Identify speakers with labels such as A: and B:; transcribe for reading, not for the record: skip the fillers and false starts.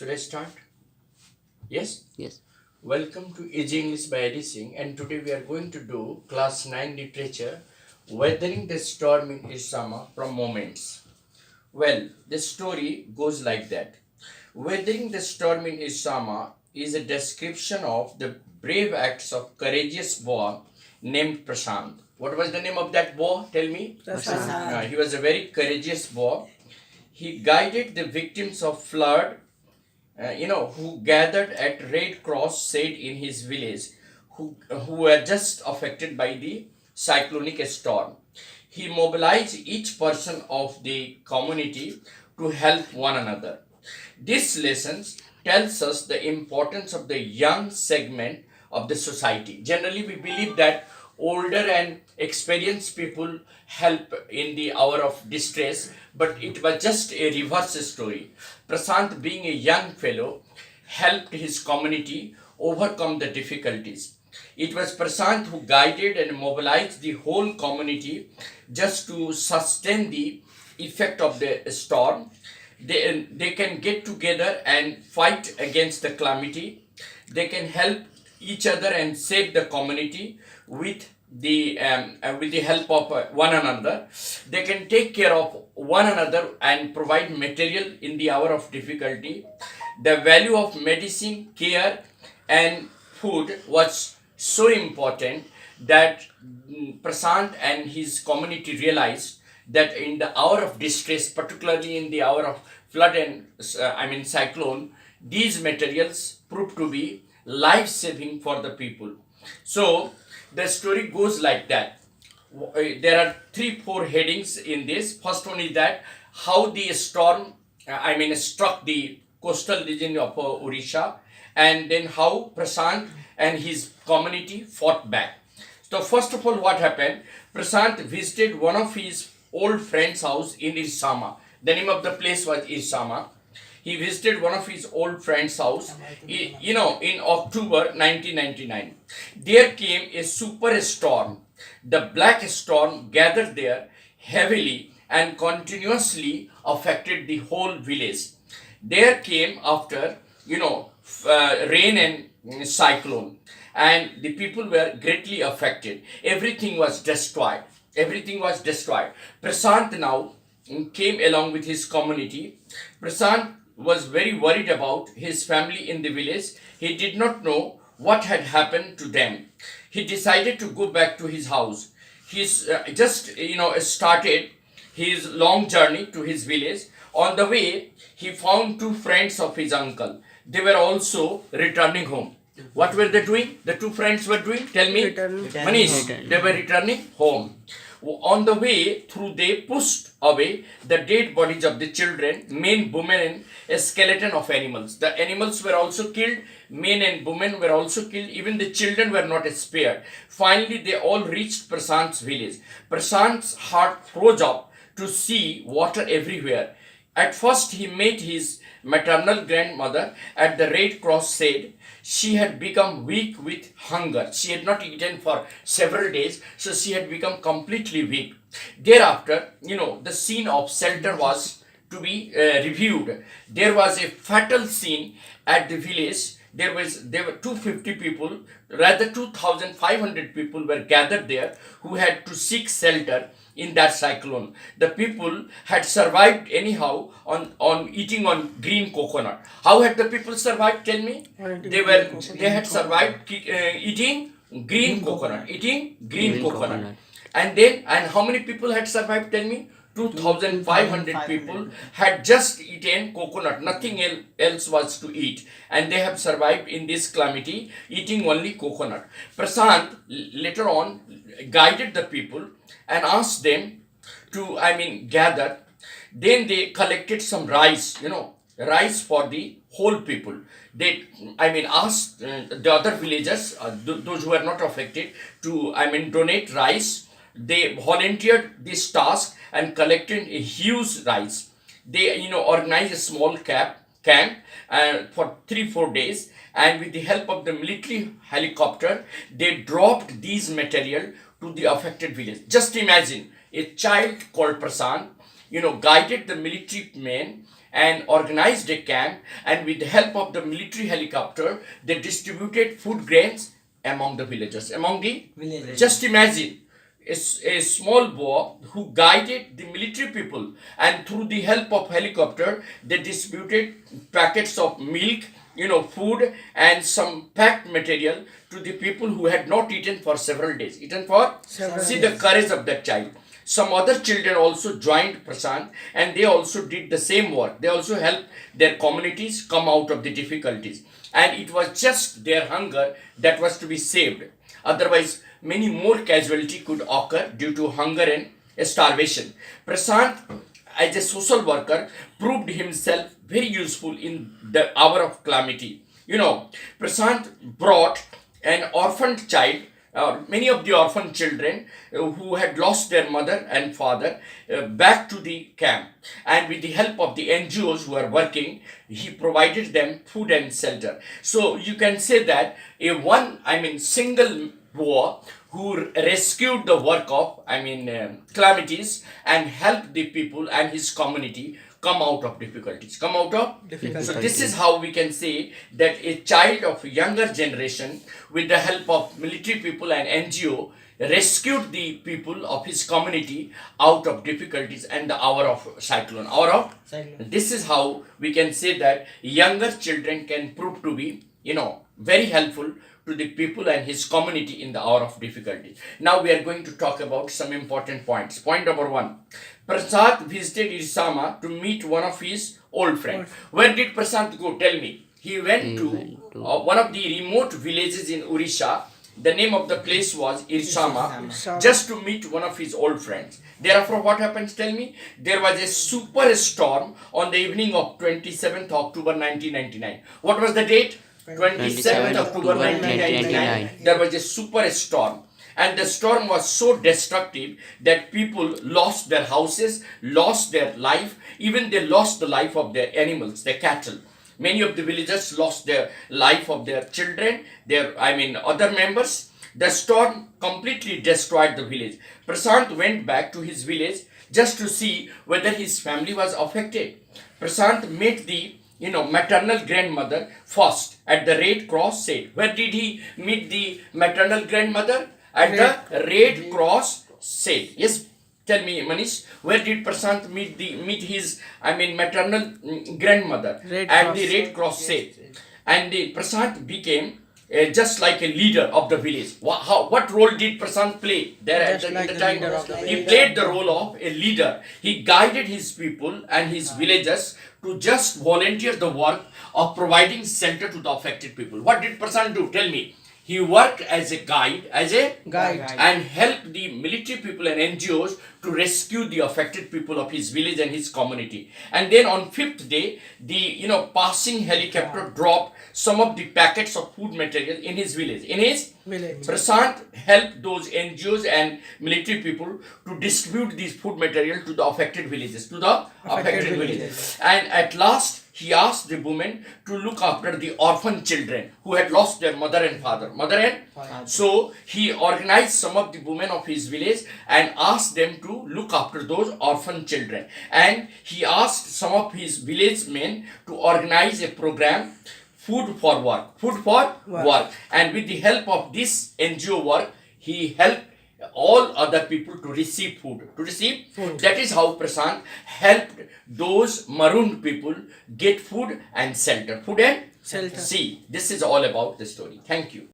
A: Should I start? Yes?
B: Yes.
A: Welcome to Easy English by Edising, and today we are going to do Class 9 Literature, Weathering the Storm in Ersama from Moments. Well, the story goes like that. Weathering the Storm in Ersama is a description of the brave acts of courageous boy named Prashant. What was the name of that boy? Tell me.
B: Prashant.
A: He was a very courageous boy. He guided the victims of flood who gathered at Red Cross said in his village, who were just affected by the cyclonic storm. He mobilized each person of the community to help one another. This lesson tells us the importance of the young segment of the society. Generally, we believe that older and experienced people help in the hour of distress, but it was just a reverse story. Prasant, being a young fellow, helped his community overcome the difficulties. It was Prasant who guided and mobilized the whole community just to sustain the effect of the storm. They can get together and fight against the calamity. They can help each other and save the community with the help of one another. They can take care of one another and provide material in the hour of difficulty. The value of medicine, care, and food was so important that Prasant and his community realized that in the hour of distress, particularly in the hour of flood and cyclone, these materials proved to be life saving for the people. So the story goes like that. There are 3-4 headings in this. First one is that how the storm struck the coastal region of Odisha, and then how Prasant and his community fought back. So first of all, what happened? Prasant visited one of his old friend's house in Ersama. The name of the place was Ersama. He visited one of his old friend's house, in October 1999. There came a super storm. The black storm gathered there heavily and continuously affected the whole village. There came after, rain and cyclone, and the people were greatly affected. Everything was destroyed. Everything was destroyed. Prasant now came along with his community. Prasant was very worried about his family in the village. He did not know what had happened to them. He decided to go back to his house. He's started his long journey to his village. On the way, he found 2 friends of his uncle. They were also returning home. What were they doing? The 2 friends were doing? Tell me. Manish. They were returning home. On the way through, they pushed away the dead bodies of the children, men, women, and a skeleton of animals. The animals were also killed, men and women were also killed, even the children were not spared. Finally, they all reached Prasant's village. Prasant's heart froze up to see water everywhere. At first, he met his maternal grandmother at the Red Cross said she had become weak with hunger. She had not eaten for several days, so she had become completely weak. Thereafter, the scene of shelter was to be reviewed. There was a fatal scene at the village. There were 250 people, rather 2,500 people were gathered there who had to seek shelter in that cyclone. The people had survived anyhow on eating on green coconut. How had the people survived? Tell me. They had survived eating green coconut. Eating green coconut. And how many people had survived? Tell me. 2,500 people had just eaten coconut, nothing else was to eat, and they have survived in this calamity eating only coconut. Prasant later on guided the people and asked them to gather. Then they collected some rice, rice for the whole people. They asked the other villagers, those who were not affected, to donate rice. They volunteered this task and collected a huge rice. They organized a small camp for 3-4 days, and with the help of the military helicopter, they dropped these material to the affected village. Just imagine a child called Prasant guided the military men and organized a camp, and with the help of the military helicopter, they distributed food grains among the villagers. Among the
B: Villagers.
A: just imagine a small boy who guided the military people, and through the help of helicopter, they distributed packets of milk, food, and some packed material to the people who had not eaten for several days. Eaten for see the courage of that child. Some other children also joined Prashant, and they also did the same work. They also helped their communities come out of the difficulties. And it was just their hunger that was to be saved. Otherwise, many more casualty could occur due to hunger and starvation. Prashant, as a social worker, proved himself very useful in the hour of calamity. Prashant brought an orphaned child, many of the orphan children who had lost their mother and father, back to the camp, and with the help of the NGOs who are working, he provided them food and shelter. So you can say that single boy who rescued the work of calamities and helped the people and his community come out of difficulties. So this is how we can say that a child of younger generation, with the help of military people and NGO, rescued the people of his community out of difficulties and the hour of cyclone. This is how we can say that younger children can prove to be, very helpful to the people and his community in the hour of difficulty. Now we are going to talk about some important points. Point number 1. Prasad visited Ersama to meet one of his old friends. Where did Prasad go? Tell me. He went to one of the remote villages in Odisha. The name of the place was Ersama, just to meet one of his old friends. Therefore, what happens? Tell me. There was a super storm on the evening of 27th October 1999. What was the date? 27th October 1999. There was a super storm. And the storm was so destructive that people lost their houses, lost their life, even they lost the life of their animals, their cattle. Many of the villagers lost their life of their children, other members. The storm completely destroyed the village. Prashant went back to his village just to see whether his family was affected. Prashant met the maternal grandmother first at the Red Cross Shade. Where did he meet the maternal grandmother? At the Red Cross Shade. Yes, tell me, Manish, where did Prashant meet his maternal grandmother? At the Red Cross Shade. And the Prashant became just like a leader of the village. What role did Prashant play there at the time? He played the role of a leader. He guided his people and his villagers to just volunteer the work of providing shelter to the affected people. What did Prashant do? Tell me. He worked as a guide, and helped the military people and NGOs to rescue the affected people of his village and his community. And then on 5th day, the passing helicopter dropped some of the packets of food material in his village. Prashant helped those NGOs and military people to distribute these food material to the affected villages, And at last, he asked the women to look after the orphan children who had lost their mother and father. So he organized some of the women of his village and asked them to look after those orphan children. And he asked some of his village men to organize a program, Food for Work. And with the help of this NGO work, he helped all other people to receive food. That is how Prashant helped those marooned people get food and shelter. See, this is all about the story. Thank you.